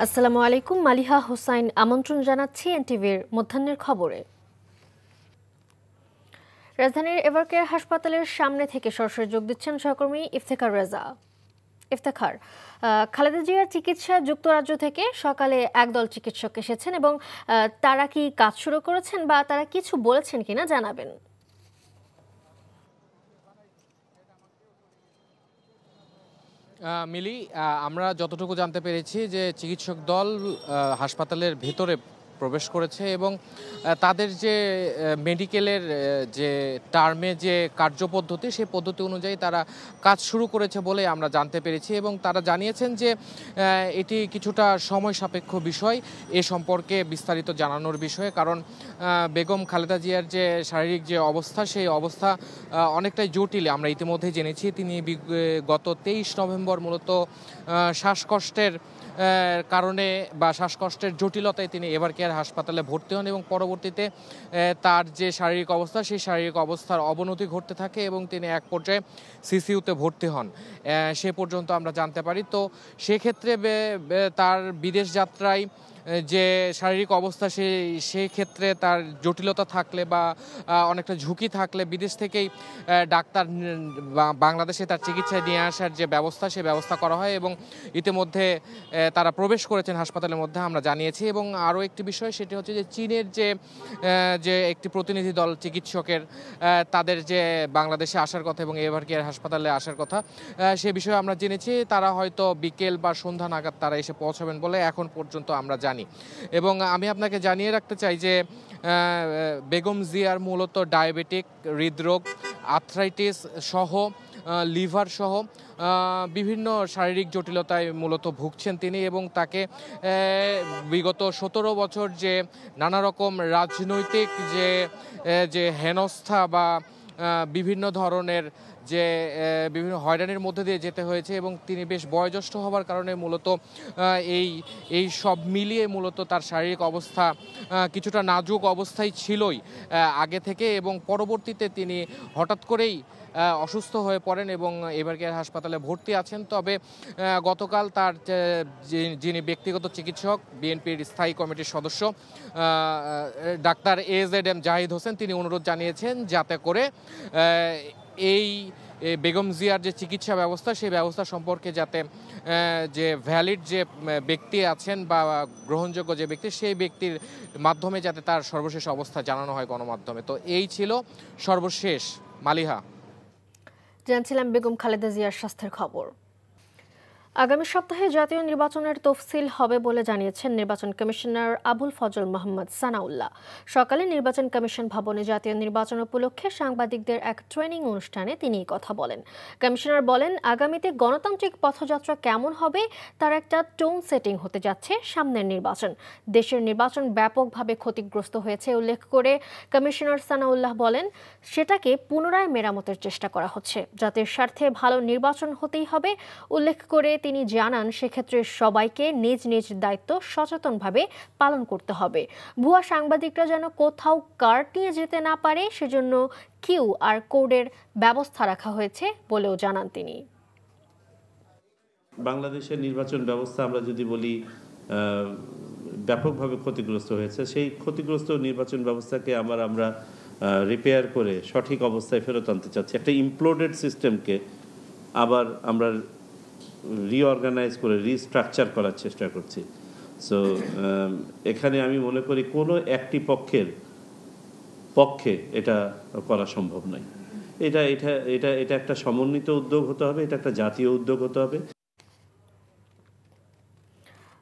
আসসালামু আলাইকুম। মালিহা হোসাইন আমন্ত্রণ জানাচ্ছি এনটিভির মধ্যাহ্নের খবরে। রাজধানীর এভারকেয়ার হাসপাতালের সামনে থেকে সরাসরি যোগ দিচ্ছেন সহকর্মী ইফতেখার রেজা। ইফতেখার, খালেদা জিয়ার চিকিৎসায় যুক্তরাজ্য থেকে সকালে একদল চিকিৎসক এসেছেন এবং তারা কি কাজ শুরু করেছেন বা তারা কিছু বলেছেন কিনা জানাবেন। মিলি, আমরা যতটুকু জানতে পেরেছি যে চিকিৎসক দল হাসপাতালের ভেতরে প্রবেশ করেছে এবং তাদের যে মেডিকেলের যে টার্মে যে কার্যপদ্ধতি সেই পদ্ধতি অনুযায়ী তারা কাজ শুরু করেছে বলে আমরা জানতে পেরেছি এবং তারা জানিয়েছেন যে এটি কিছুটা সময় সাপেক্ষ বিষয় এ সম্পর্কে বিস্তারিত জানানোর বিষয়ে, কারণ বেগম খালেদা জিয়ার যে শারীরিক যে অবস্থা সেই অবস্থা অনেকটাই জটিল। আমরা ইতিমধ্যেই জেনেছি তিনি গত 23 নভেম্বর মূলত শ্বাসকষ্টের কারণে বা শ্বাসকষ্টের জটিলতায় তিনি এভারকেয়ার হাসপাতালে ভর্তি হন এবং পরবর্তীতে তার যে শারীরিক অবস্থা সেই শারীরিক অবস্থার অবনতি ঘটতে থাকে এবং তিনি এক পর্যায়ে সিসিইউতে ভর্তি হন সে পর্যন্ত আমরা জানতে পারি। তো সেক্ষেত্রে তার বিদেশ যাত্রায় যে শারীরিক অবস্থা সেই ক্ষেত্রে তার জটিলতা থাকলে বা অনেকটা ঝুঁকি থাকলে বিদেশ থেকেই ডাক্তার বাংলাদেশে তার চিকিৎসায় নিয়ে আসার যে ব্যবস্থা সেই ব্যবস্থা করা হয় এবং ইতিমধ্যে তারা প্রবেশ করেছেন হাসপাতালের মধ্যে আমরা জানিয়েছি। এবং আরও একটি বিষয় সেটি হচ্ছে যে চীনের যে একটি প্রতিনিধি দল চিকিৎসকের তাদের যে বাংলাদেশে আসার কথা এবং এভারকেয়ার হাসপাতালে আসার কথা সে বিষয়ে আমরা জেনেছি তারা হয়তো বিকেল বা সন্ধ্যা নাগাদ তারা এসে পৌঁছাবেন বলে এখন পর্যন্ত আমরা জানি। এবং আমি আপনাকে জানিয়ে রাখতে চাই যে বেগম জিয়ার মূলত ডায়াবেটিক, হৃদরোগ, আর্থ্রাইটিস সহ লিভার সহ বিভিন্ন শারীরিক জটিলতায় মূলত ভুগছেন তিনি এবং তাকে বিগত 17 বছর যে নানা রকম রাজনৈতিক যে হেনস্থা বা বিভিন্ন ধরনের যে বিভিন্ন হয়রানির মধ্যে দিয়ে যেতে হয়েছে এবং তিনি বেশ বয়োজ্যেষ্ঠ হওয়ার কারণে মূলত এই সব মিলিয়ে মূলত তার শারীরিক অবস্থা কিছুটা নাজুক অবস্থায় ছিলই আগে থেকে এবং পরবর্তীতে তিনি হঠাৎ করেই অসুস্থ হয়ে পড়েন এবং এভারকেয়ার হাসপাতালে ভর্তি আছেন। তবে গতকাল তার যিনি ব্যক্তিগত চিকিৎসক বিএনপির স্থায়ী কমিটির সদস্য ডাক্তার AZM জাহিদ হোসেন তিনি অনুরোধ জানিয়েছেন যাতে করে এই বেগম জিয়ার যে চিকিৎসা ব্যবস্থা সেই ব্যবস্থা সম্পর্কে যাতে যে ভ্যালিড যে ব্যক্তি আছেন বা গ্রহণযোগ্য যে ব্যক্তি সেই ব্যক্তির মাধ্যমে যাতে তার সর্বশেষ অবস্থা জানানো হয় গণমাধ্যমে। তো এই ছিল সর্বশেষ। মালিহা, জানছিলাম বেগম খালেদা জিয়ার স্বাস্থ্যের খবর। আগামী সপ্তাহে জাতীয় নির্বাচনের তফসিল হবে বলে জানিয়েছেন নির্বাচন কমিশনার আবুল ফজল মোহাম্মদ সানাউল্লাহ। সকালে নির্বাচন কমিশন ভবনে জাতীয় নির্বাচন উপলক্ষে সাংবাদিকদের এক ট্রেনিং অনুষ্ঠানে তিনি এই কথা বলেন। কমিশনার বলেন, আগামীতে গণতান্ত্রিক পথযাত্রা কেমন হবে তার একটা টোন সেটিং হতে যাচ্ছে সামনের নির্বাচন। দেশের নির্বাচন ব্যাপকভাবে ক্ষতিগ্রস্ত হয়েছে উল্লেখ করে কমিশনার সানাউল্লাহ বলেন, সেটাকে পুনরায় মেরামতের চেষ্টা করা হচ্ছে। জাতির স্বার্থে ভালো নির্বাচন হতেই হবে উল্লেখ করে তিনি জানান, সেক্ষেত্রে সবাইকে নিজ নিজ দায়িত্ব সচেতনভাবে পালন করতে হবে। ভুয়া সাংবাদিকরা যেন কোথাও কার্ড নিয়ে যেতে না পারে সেজন্য QR কোডের ব্যবস্থা রাখা হয়েছে বলেও জানান তিনি। বাংলাদেশের নির্বাচন ব্যবস্থা আমরা যদি বলি ব্যাপকভাবে ক্ষতিগ্রস্ত হয়েছে, সেই ক্ষতিগ্রস্ত নির্বাচন ব্যবস্থাকে আমরা রিপেয়ার করে সঠিক অবস্থায় ফেরত আনতে চাচ্ছি। একটা ইমপ্লোডেড সিস্টেমকে আবার আমরা রিঅর্গানাইজ করে রিস্ট্রাকচার করার চেষ্টা করছি। সো এখানে আমি মনে করি কোনো একটি পক্ষে এটা করা সম্ভব নয়। এটা একটা সমন্বিত উদ্যোগ হতে হবে, এটা একটা জাতীয় উদ্যোগ হতে হবে।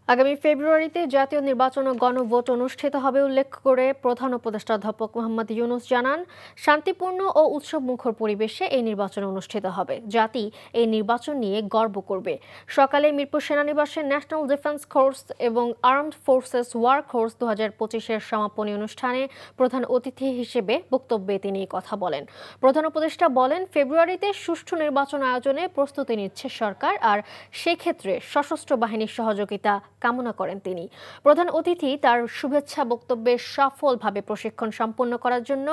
আগামী ফেব্রুয়ারিতে জাতীয় নির্বাচন ও গণভোট অনুষ্ঠিত হবে উল্লেখ করে প্রধান উপদেষ্টা অধ্যাপক মোহাম্মদ ইউনূস জানান, শান্তিপূর্ণ ও উৎসবমুখর পরিবেশে এই নির্বাচন অনুষ্ঠিত হবে। জাতি এই নির্বাচন নিয়ে গর্ব করবে। সকালে মিরপুর সেনানিবাসে ন্যাশনাল ডিফেন্স কোর্স এবং আর্মড ফোর্সেস ওয়ার কোর্স 2025-এর সমাপনী অনুষ্ঠানে প্রধান অতিথি হিসেবে বক্তব্যে তিনি এই কথা বলেন। প্রধান উপদেষ্টা বলেন, ফেব্রুয়ারিতে সুষ্ঠু নির্বাচন আয়োজনে প্রস্তুতি নিচ্ছে সরকার, আর সেক্ষেত্রে সশস্ত্র বাহিনীর সহযোগিতা কামনা করেন তিনি। প্রধান অতিথি তার শুভেচ্ছা বক্তব্যে সফলভাবে প্রশিক্ষণ সম্পন্ন করার জন্য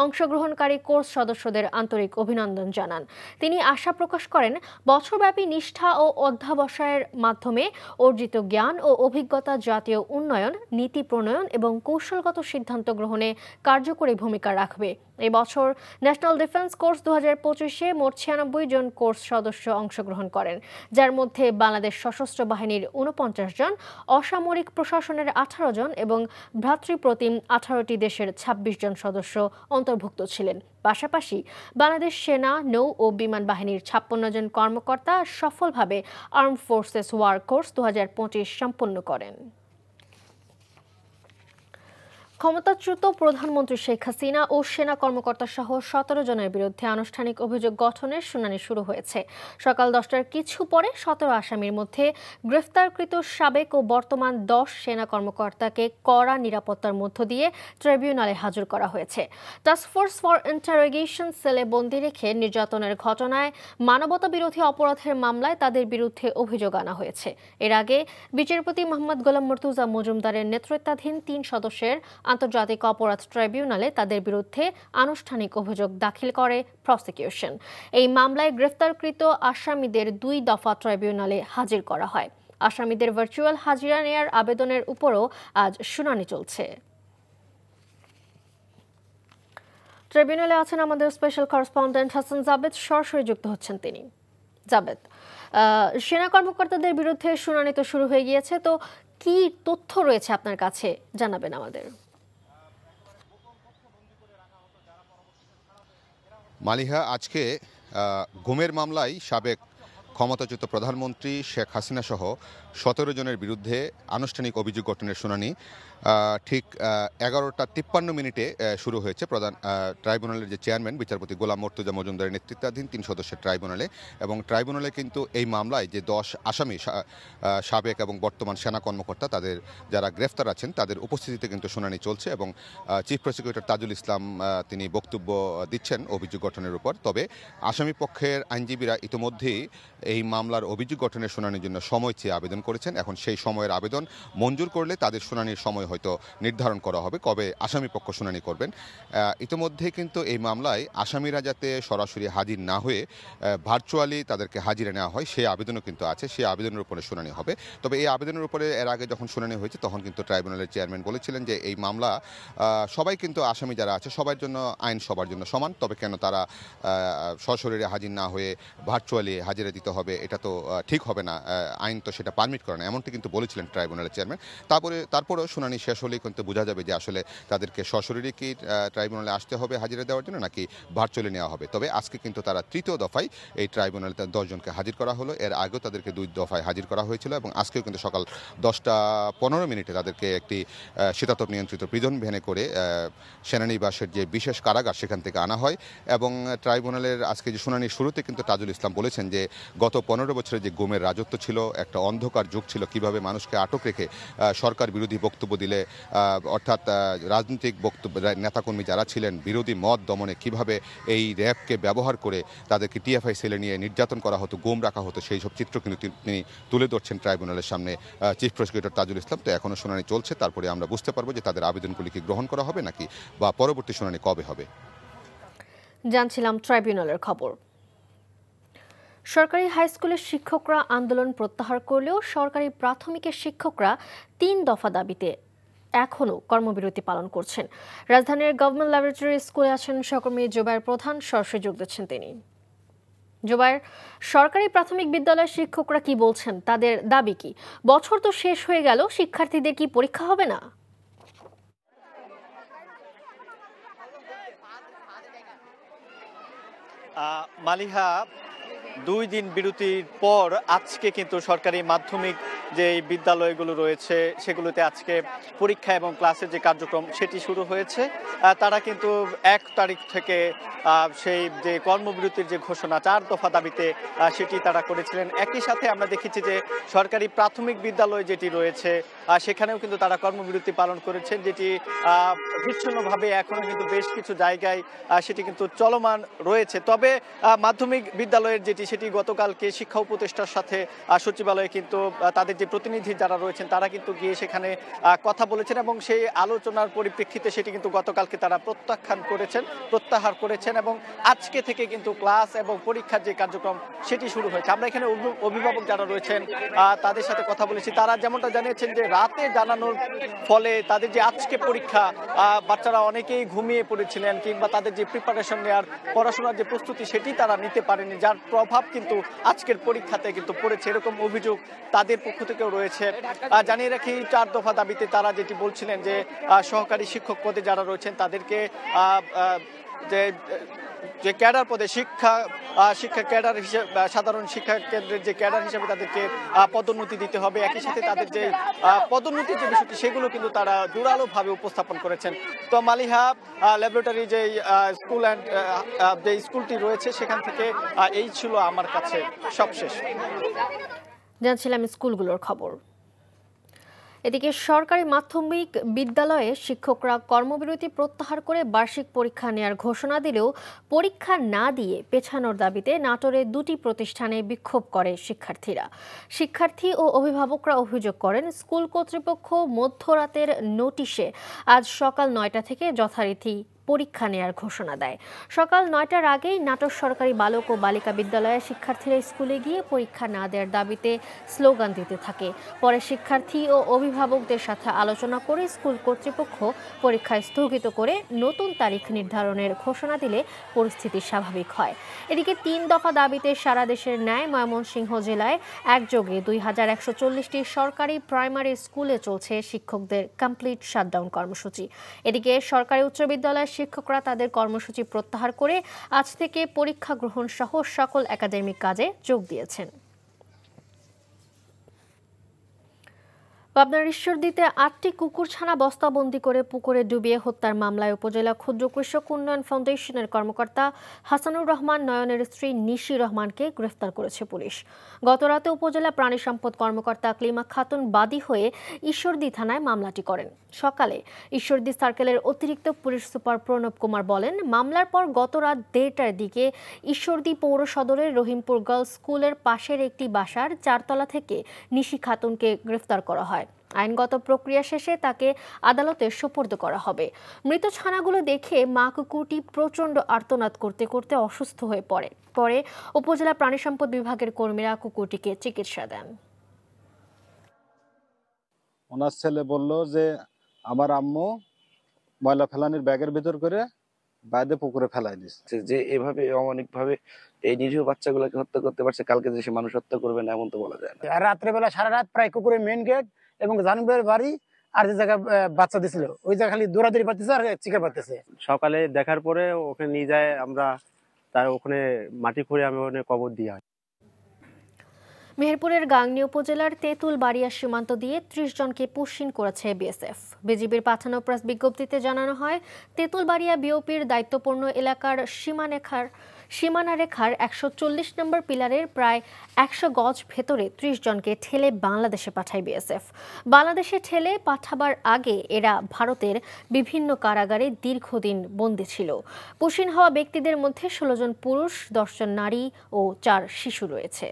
অংশগ্রহণকারী কোর্স সদস্যদের আন্তরিক অভিনন্দন জানান। তিনি আশা প্রকাশ করেন, বছরব্যাপী নিষ্ঠা ও অধ্যবসায়ের মাধ্যমে অর্জিত জ্ঞান ও অভিজ্ঞতা জাতীয় উন্নয়ন, নীতি প্রণয়ন এবং কৌশলগত সিদ্ধান্ত গ্রহণে কার্যকরী ভূমিকা রাখবে। এই বছর ন্যাশনাল ডিফেন্স কোর্স 2025-এ মোট 96 জন কোর্স সদস্য অংশগ্রহণ করেন, যার মধ্যে বাংলাদেশ সশস্ত্র বাহিনীর 49 জন, অসামরিক প্রশাসনের 18 জন এবং ভ্রাতৃপ্রতিম 18টি দেশের 26 জন সদস্য অন্তর্ভুক্ত ছিলেন। পাশাপাশি বাংলাদেশ সেনা, নৌ ও বিমান বাহিনীর 56 জন কর্মকর্তা সফলভাবে আর্মড ফোর্সেস ওয়ার কোর্স 2025 সম্পন্ন করেন। ক্ষমতাচ্যুত প্রধানমন্ত্রী শেখ হাসিনা ও সেনা কর্মকর্তা সহ 17 জনের বিরুদ্ধে আনুষ্ঠানিক অভিযোগ গঠনের শুনানি শুরু হয়েছে। সকাল 10টার কিছু পরে 17 আসামির মধ্যে গ্রেফতারকৃত সাবেক ও বর্তমান 10 সেনা কর্মকর্তাকে কড়া নিরাপত্তার মধ্য দিয়ে ট্রাইব্যুনালে হাজির করা হয়েছে। টাস্কফোর্স ফর ইন্টারোগেশন সেলে বন্দী রেখে নির্যাতনের ঘটনায় মানবতা বিরোধী অপরাধের মামলায় তাদের বিরুদ্ধে অভিযোগ আনা হয়েছে। এর আগে বিচারপতি মোহাম্মদ গোলাম মর্তুজা মজুমদারের নেতৃত্বাধীন 3 সদস্যের আন্তর্জাতিক অপরাধ ট্রাইব্যুনালে তাদের বিরুদ্ধে আনুষ্ঠানিক অভিযোগ দাখিল করে প্রসিকিউশন। এই মামলায় গ্রেফতারকৃত আসামিদের 2 দফা ট্রাইব্যুনালে হাজির করা হয়। আসামিদের ভার্চুয়াল হাজিরা নেয়ার আবেদনের উপরও আজ শুনানি চলছে। ট্রাইব্যুনালে আছেন আমাদের স্পেশাল করেসপন্ডেন্ট হাসান জাবেদ, সরাসরি যুক্ত হচ্ছেন তিনি। জাবেদ, সেনা কর্মকর্তাদের বিরুদ্ধে শুনানি তো শুরু হয়ে গিয়েছে, তো কি তথ্য রয়েছে আপনার কাছে জানাবেন আমাদের। মালিহা, আজকে গুমের মামলায় সাবেক ক্ষমতাচ্যুত প্রধানমন্ত্রী শেখ হাসিনা সহ 17 জনের বিরুদ্ধে আনুষ্ঠানিক অভিযোগ গঠনের শুনানি ঠিক 11টা 53 মিনিটে শুরু হয়েছে প্রধান ট্রাইব্যুনালের যে চেয়ারম্যান বিচারপতি গোলাম মর্তুজা মজুমদারের নেতৃত্বাধীন 3 সদস্যের ট্রাইব্যুনালে। এবং ট্রাইব্যুনালে কিন্তু এই মামলায় যে 10 আসামি সাবেক এবং বর্তমান সেনা কর্মকর্তা তাদের যারা গ্রেফতার আছেন তাদের উপস্থিতিতে কিন্তু শুনানি চলছে এবং চিফ প্রসিকিউটর তাজুল ইসলাম তিনি বক্তব্য দিচ্ছেন অভিযোগ গঠনের উপর। তবে আসামি পক্ষের আইনজীবীরা ইতিমধ্যেই এই মামলার অভিযোগ গঠনের শুনানির জন্য সময় চেয়ে আবেদন করেছেন। এখন সেই সময়ের আবেদন মঞ্জুর করলে তাদের শুনানির সময় হয়তো নির্ধারণ করা হবে কবে আসামি পক্ষ শুনানি করবেন। ইতিমধ্যে কিন্তু এই মামলায় আসামিরা যাতে সরাসরি হাজির না হয়ে ভার্চুয়ালি তাদেরকে হাজিরে নেওয়া হয় সেই আবেদনও কিন্তু আছে, সেই আবেদনের উপরে শুনানি হবে। তবে এই আবেদনের উপরে এর আগে যখন শুনানি হয়েছে তখন কিন্তু ট্রাইব্যুনালের চেয়ারম্যান বলেছিলেন যে এই মামলা সবাই কিন্তু আসামি যারা আছে সবার জন্য আইন সবার জন্য সমান, তবে কেন তারা সশরীরে হাজির না হয়ে ভার্চুয়ালি হাজিরা দিতে হবে এটা তো ঠিক হবে না, আইন তো সেটা পারমিট করে না, এমনটি কিন্তু বলেছিলেন ট্রাইব্যুনালের চেয়ারম্যান। তারপরেও শুনানি শেষ হলেই কিন্তু বোঝা যাবে যে আসলে তাদেরকে সশরীরে কি ট্রাইব্যুনালে আসতে হবে হাজিরা দেওয়ার জন্য নাকি ভার্চুয়ালি নেওয়া হবে। তবে আজকে কিন্তু তারা 3য় দফায় এই ট্রাইব্যুনালে 10 জনকে হাজির করা হলো। এর আগেও তাদেরকে 2 দফায় হাজির করা হয়েছিল এবং আজকেও কিন্তু সকাল 10টা 15 মিনিটে তাদেরকে একটি শীতাতপ নিয়ন্ত্রিত প্রিজন ভ্যানে করে সেনানিবাসের যে বিশেষ কারাগার সেখান থেকে আনা হয়। এবং ট্রাইব্যুনালের আজকে যে শুনানির শুরুতে কিন্তু তাজুল ইসলাম বলেছেন যে গত 15 বছরের যে গুমের রাজত্ব ছিল, একটা অন্ধকার যুগ ছিল, কিভাবে মানুষকে আটক রেখে সরকার বিরোধী বক্তব্য দিলে অর্থাৎ রাজনৈতিক বক্তব্য নেতাকর্মী যারা ছিলেন বিরোধী মত দমনে কিভাবে এই র্যাবকে ব্যবহার করে তাদেরকে টিএফআই সেলে নিয়ে নির্যাতন করা হতো, গুম রাখা হতো, সেই সব চিত্র কিন্তু তিনি তুলে ধরছেন ট্রাইব্যুনালের সামনে চিফ প্রসিকিউটর তাজুল ইসলাম। তো এখনও শুনানি চলছে, তারপরে আমরা বুঝতে পারবো যে তাদের আবেদনগুলি কি গ্রহণ করা হবে নাকি বা পরবর্তী শুনানি কবে হবে। জানছিলাম ট্রাইব্যুনালের খবর। সরকারি হাই স্কুলের শিক্ষকরা আন্দোলন প্রত্যাহার করলেও সরকারি প্রাথমিকের শিক্ষকরা 3 দফা দাবিতে এখনও কর্মবিরতি পালন করছেন। রাজধানীর গভর্নমেন্ট ল্যাবরেটরি স্কুলে আছেন সহকর্মী জুবায়ের প্রধান, সরাসরি যোগ দিচ্ছেন তিনি। জুবায়ের, সরকারি প্রাথমিক বিদ্যালয়ের শিক্ষকরা কি বলছেন, তাদের দাবি কি? বছর তো শেষ হয়ে গেল, শিক্ষার্থীদের কি পরীক্ষা হবে না? মালিহা, 2 দিন বিরতির পর আজকে কিন্তু সরকারি মাধ্যমিক যে বিদ্যালয়গুলো রয়েছে সেগুলোতে আজকে পরীক্ষা এবং ক্লাসের যে কার্যক্রম সেটি শুরু হয়েছে। তারা কিন্তু 1 তারিখ থেকে সেই যে কর্মবিরতির যে ঘোষণা 4 দফা দাবিতে সেটি তারা করেছিলেন। একই সাথে আমরা দেখেছি যে সরকারি প্রাথমিক বিদ্যালয় যেটি রয়েছে সেখানেও কিন্তু তারা কর্মবিরতি পালন করেছেন, যেটি বিচ্ছিন্নভাবে এখনো কিন্তু বেশ কিছু জায়গায় সেটি কিন্তু চলমান রয়েছে। তবে মাধ্যমিক বিদ্যালয়ের সেটি গতকালকে শিক্ষা উপদেষ্টার সাথে সচিবালয়ে কিন্তু তাদের যে প্রতিনিধি যারা রয়েছেন তারা কিন্তু গিয়ে সেখানে কথা বলেছেন এবং সেই আলোচনার পরিপ্রেক্ষিতে সেটি কিন্তু গতকালকে তারা প্রত্যাহার করেছেন এবং আজকে থেকে কিন্তু ক্লাস এবং পরীক্ষার যে কার্যক্রম সেটি শুরু হয়েছে। আমরা এখানে অভিভাবক যারা রয়েছেন তাদের সাথে কথা বলেছি, তারা যেমনটা জানিয়েছেন যে রাতে জানানোর ফলে তাদের যে আজকে পরীক্ষা বাচ্চারা অনেকেই ঘুমিয়ে পড়েছিলেন কিংবা তাদের যে প্রিপারেশন নেওয়ার পড়াশোনার যে প্রস্তুতি সেটি তারা নিতে পারেনি, যার প্রভাব কিন্তু আজকের পরীক্ষাতে কিন্তু পড়েছে, এরকম অভিযোগ তাদের পক্ষ থেকেও রয়েছে। জানিয়ে রাখি 4 দফা দাবিতে তারা যেটি বলছিলেন যে সহকারী শিক্ষক পদে যারা রয়েছেন তাদেরকে যে ক্যাডার পদে শিক্ষা ক্যাডার হিসেবে সাধারণ শিক্ষা কেন্দ্রের যে ক্যাডার হিসেবে তাদেরকে পদোন্নতি দিতে হবে, একই সাথে তাদের যে পদোন্নতির যে বিষয়টি সেগুলো কিন্তু তারা জোরালোভাবে উপস্থাপন করেছেন। তো মালিহা ল্যাবরেটরি যে স্কুল অ্যান্ড যে স্কুলটি রয়েছে সেখান থেকে এই ছিল আমার কাছে সবশেষ। জানছিলাম স্কুলগুলোর খবর। এদিকে সরকারি মাধ্যমিক বিদ্যালয়ে শিক্ষকরা কর্মবিরতি প্রত্যাহার করে বার্ষিক পরীক্ষা নেয়ার ঘোষণা দিলেও পরীক্ষা না দিয়ে পেছানোর দাবিতে নাটোরে 2টি প্রতিষ্ঠানে বিক্ষোভ করে শিক্ষার্থী ও অভিভাবকরা অভিযোগ করেন স্কুল কর্তৃপক্ষ মধ্যরাতের নোটিশে আজ সকাল 9টা থেকে যথারীতি পরীক্ষা নেয়ার ঘোষণা দেয়। সকাল 9টার আগেই নাটোর সরকারি বালক ও বালিকা বিদ্যালয়ের শিক্ষার্থীরা স্কুলে গিয়ে পরীক্ষা না দেওয়ার দাবিতে স্লোগান দিতে থাকে। পরে শিক্ষার্থী ও অভিভাবকদের সাথে আলোচনা করে স্কুল কর্তৃপক্ষ পরীক্ষা স্থগিত করে নতুন তারিখ নির্ধারণের ঘোষণা দিলে পরিস্থিতি স্বাভাবিক হয়। এদিকে 3 দফা দাবিতে সারা দেশের ন্যায় ময়মনসিংহ জেলায় একযোগে 2140টি সরকারি প্রাইমারি স্কুলে চলছে শিক্ষকদের কমপ্লিট শাটডাউন কর্মসূচি। এদিকে সরকারি উচ্চ বিদ্যালয়ের শিক্ষকরা তাদের কর্মসূচি প্রত্যাহার করে আজ থেকে পরীক্ষা গ্রহণ সহ সকল একাডেমিক কাজে যোগ দিয়েছেন। পাবনার ঈশ্বরদীতে 8টি কুকুরছানা বস্তাবন্দি করে পুকুরে ডুবিয়ে হত্যার মামলায় উপজেলা ক্ষুদ্র কৃষক উন্নয়ন ফাউন্ডেশনের কর্মকর্তা হাসানুর রহমান নয়নের স্ত্রী নিশি রহমানকে গ্রেফতার করেছে পুলিশ। গতরাতে উপজেলা প্রাণী সম্পদ কর্মকর্তা ক্লিমা খাতুন বাদী হয়ে ঈশ্বরদী থানায় মামলাটি করেন। সকালে ঈশ্বরদী সার্কেলের অতিরিক্ত পুলিশ সুপার প্রণব কুমার বলেন, মামলার পর গত রাত 1:30টার দিকে ঈশ্বরদী পৌর সদরের রহিমপুর গার্লস স্কুলের পাশের একটি বাসার 4তলা থেকে নিশি খাতুনকে গ্রেফতার করা হয়। আইনগত প্রক্রিয়া শেষে তাকে আদালতে সোপর্দ করা হবে। মৃত ছানাগুলো দেখে মা কুকুরটি প্রচণ্ড আর্তনাদ করতে করতে অসুস্থ হয়ে পরে উপজেলা প্রাণী সম্পদ বিভাগের কর্মীরা কুকুরটিকে চিকিৎসা দেন। ওনার ছেলে বলল যে আমার আম্মু ময়লা ফেলানির ব্যাগের ভিতর করে বাইরে পুকুরে ফেলাই দিচ্ছে, যে এভাবে অমানবিকভাবে এই নিরীহ বাচ্চাগুলোকে হত্যা করতে পারছে, কালকে যে সে মানুষ হত্যা করবে না এমন তো বলা যায় না। আর রাত্রেবেলা সারা রাত প্রায় কুকুরের মেইন গেট এবং জানুবের বাড়ি আর যে জায়গায় বাচ্চা দিছিল ওই জায়গা খালি দৌড়াদৌড়ি পাচ্ছে আর চিকা পাচ্ছে। সকালে দেখার পরে ওখানে নিয়ে যায়, আমরা তার ওখানে মাটি খুঁড়ে আমি ওখানে কবর দিই। মেহেরপুরের গাংনী উপজেলার তেঁতুলবাড়িয়া সীমান্ত দিয়ে 30 জনকে পুশিন করেছে বিএসএফ। বিজিবির পাঠানো প্রেস বিজ্ঞপ্তিতে জানানো হয়, তেঁতুলবাড়িয়া বিওপির দায়িত্বপূর্ণ এলাকার সীমানা রেখার 140 নম্বর পিলারের প্রায় 100 গজ ভেতরে 30 জনকে ঠেলে বাংলাদেশে পাঠায় বিএসএফ। বাংলাদেশে ঠেলে পাঠাবার আগে এরা ভারতের বিভিন্ন কারাগারে দীর্ঘদিন বন্দী ছিল। পুশিন হওয়া ব্যক্তিদের মধ্যে 16 জন পুরুষ, 10 জন নারী ও 4 শিশু রয়েছে।